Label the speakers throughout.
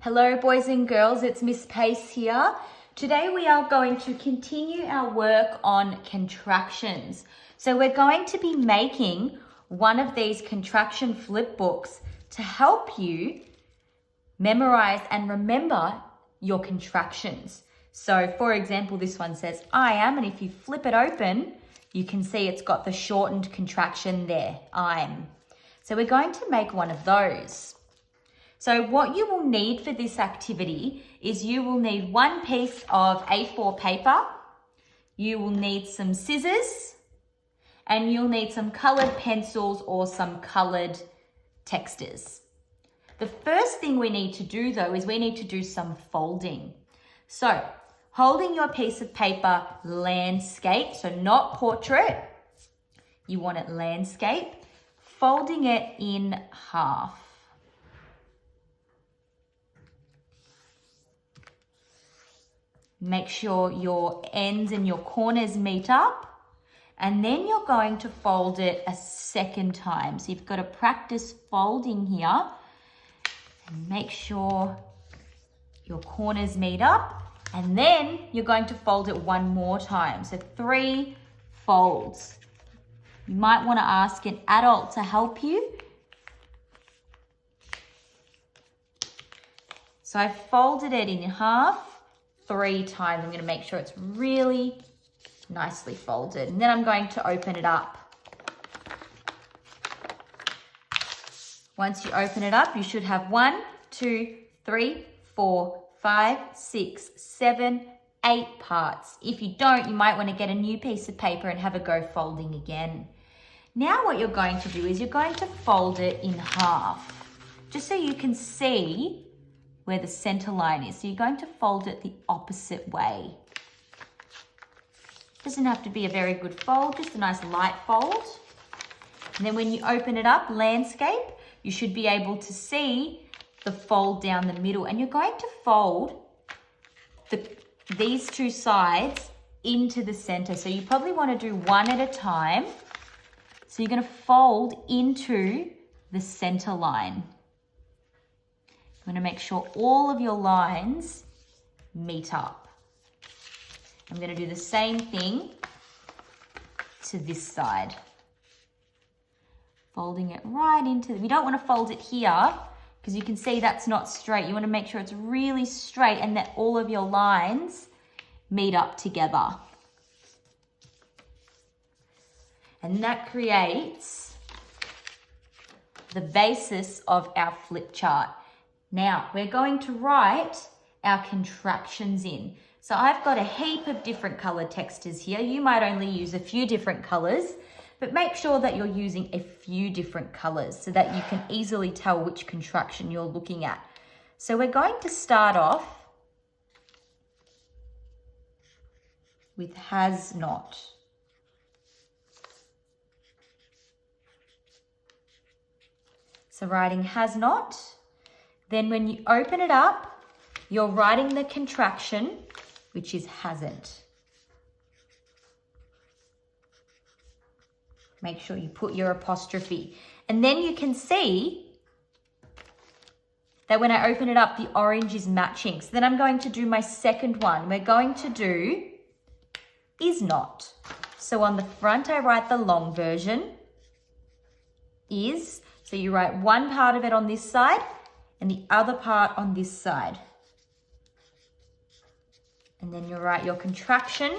Speaker 1: Hello boys and girls, it's Miss Pace here. Today we are going to continue our work on contractions. So we're going to be making one of these contraction flip books to help you memorize and remember your contractions. So for example, this one says I am, and if you flip it open, you can see it's got the shortened contraction there, I'm. So we're going to make one of those. So what you will need for this activity is you will need one piece of A4 paper, you will need some scissors, and you'll need some coloured pencils or some coloured textures. The first thing we need to do though is we need to do some folding. So holding your piece of paper landscape, so not portrait, you want it landscape, folding it in half. Make sure your ends and your corners meet up, and then you're going to fold it a second time. So you've got to practice folding here and make sure your corners meet up, and then you're going to fold it one more time. So 3 folds. You might want to ask an adult to help you. So I've folded it in half 3 times. I'm going to make sure it's really nicely folded. And then I'm going to open it up. Once you open it up, you should have 1, 2, 3, 4, 5, 6, 7, 8 parts. If you don't, you might want to get a new piece of paper and have a go folding again. Now what you're going to do is you're going to fold it in half, just so you can see where the center line is. So you're going to fold it the opposite way. Doesn't have to be a very good fold, just a nice light fold. And then when you open it up, landscape, you should be able to see the fold down the middle. And you're going to fold these 2 sides into the center. So you probably want to do one at a time. So you're going to fold into the center line. I'm going to make sure all of your lines meet up. I'm going to do the same thing to this side. Folding it right into, we don't want to fold it here because you can see that's not straight. You want to make sure it's really straight and that all of your lines meet up together. And that creates the basis of our flip chart. Now, we're going to write our contractions in. So I've got a heap of different color textures here. You might only use a few different colors, but make sure that you're using a few different colors so that you can easily tell which contraction you're looking at. So we're going to start off with has not. So writing has not. Then when you open it up, you're writing the contraction, which is hasn't. Make sure you put your apostrophe. And then you can see that when I open it up, the orange is matching. So then I'm going to do my second one. We're going to do is not. So on the front, I write the long version, is. So you write one part of it on this side, and the other part on this side. And then you write your contraction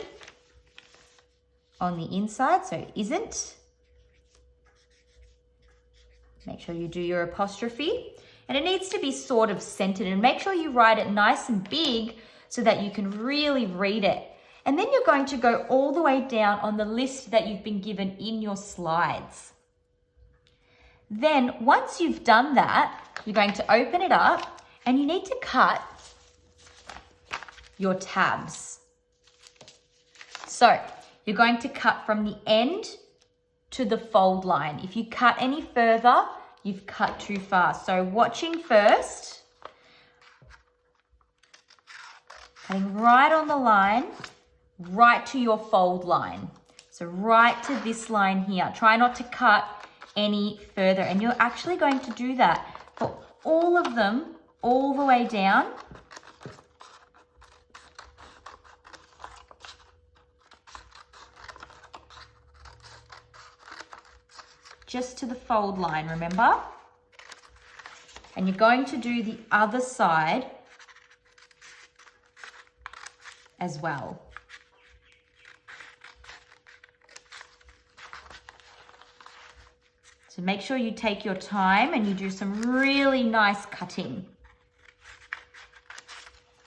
Speaker 1: on the inside, so isn't. Make sure you do your apostrophe. And it needs to be sort of centered, and make sure you write it nice and big so that you can really read it. And then you're going to go all the way down on the list that you've been given in your slides. Then once you've done that, you're going to open it up and you need to cut your tabs. So you're going to cut from the end to the fold line. If you cut any further, you've cut too far. So watching first, cutting right on the line, right to your fold line. So right to this line here. Try not to cut any further, and you're actually going to do that for all of them all the way down. Just to the fold line, remember? And you're going to do the other side as well. So make sure you take your time and you do some really nice cutting.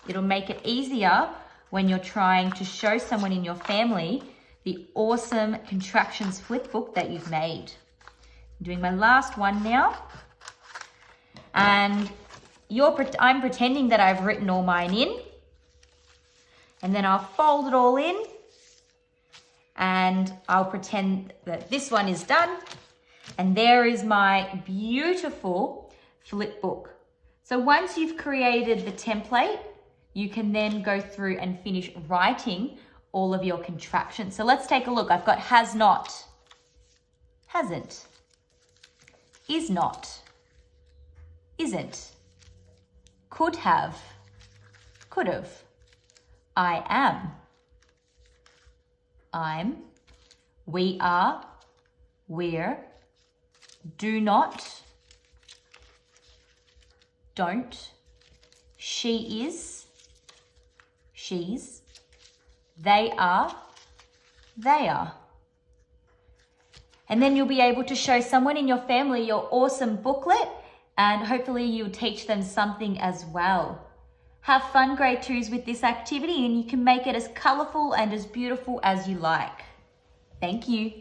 Speaker 1: It'll make it easier when you're trying to show someone in your family the awesome contractions flip book that you've made. I'm doing my last one now. And I'm pretending that I've written all mine in. And then I'll fold it all in. And I'll pretend that this one is done. And there is my beautiful flip book. So once you've created the template, you can then go through and finish writing all of your contractions. So let's take a look. I've got has not, hasn't, is not, isn't, could have, could have, I am, I'm, we are, we're, do not, don't, she is, she's, they are, they are. And then you'll be able to show someone in your family your awesome booklet, and hopefully you'll teach them something as well. Have fun, grade 2s, with this activity, and you can make it as colourful and as beautiful as you like. Thank you.